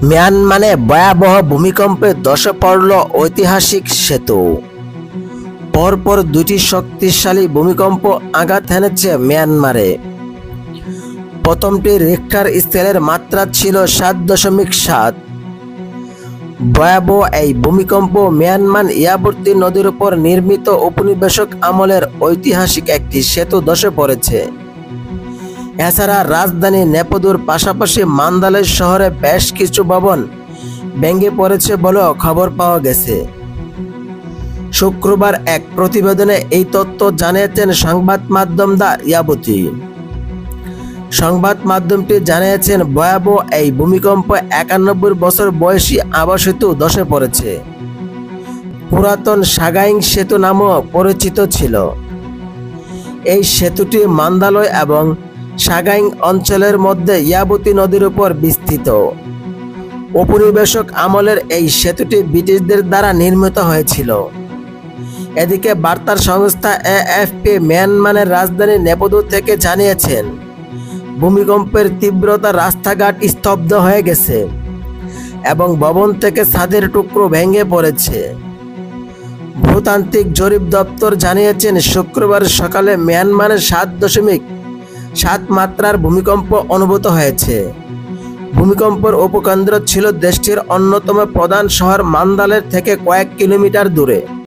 মিয়ানমারে ভয়াবহ ভূমিকম্পে ধসে পড়ল ঐতিহাসিক সেতু। পরপর দুটি শক্তিশালী ভূমিকম্প আঘাত হেনেছে মিয়ানমারে। প্রথমটি রিক্টার স্কেলের মাত্রা ছিল ৭.৭। ভয়াবহ এই ভূমিকম্প মিয়ানমার ইয়াবতী নদীর উপর নির্মিত উপনিবেশক আমলের ঐতিহাসিক একটি সেতু ধসে পড়েছে। এছাড়া রাজধানী নেপোদোর পাশাপাশি মান্দালয় শহরে বেশ কিছু ভবন ভেঙে পড়েছে বলেও খবর পাওয়া গেছে। শুক্রবার এক প্রতিবেদনে এই তথ্য জানিয়েছেন সংবাদ মাধ্যম দ্য ইয়াবতী। সংবাদ মাধ্যমটি জানিয়েছেন ভয়াবহ এই ভূমিকম্প ৯১ বছর বয়সী আবা সেতু ধসে পড়েছে। পুরাতন সাগাইং সেতু নামেও পরিচিত ছিল। এই সেতুটি মান্দালয় এবং সাগাইং অঞ্চলের মধ্যে ইয়াবতী নদীর উপর বিস্তৃত। উপনিবেশক আমলের এই সেতুটি ব্রিটিশদের দ্বারা নির্মিত হয়েছিল। এদিকে বার্তার সংস্থা এএফপি মিয়ানমারের রাজধানী নেপোদো থেকে জানিয়েছেন, ভূমিকম্পের তীব্রতা রাস্তাঘাট স্তব্ধ হয়ে গেছে এবং ভবন থেকে ছাদের টুকরো ভেঙে পড়েছে। ভূতাত্ত্বিক জরিপ দপ্তর জানিয়েছেন শুক্রবার সকালে মিয়ানমারে ৭.৭ মাত্রার ভূমিকম্প অনুভূত হয়েছে। ভূমিকম্পের উপকেন্দ্র ছিল দেশটির অন্যতম প্রধান শহর মান্দালয় থেকে কয়েক কিলোমিটার দূরে।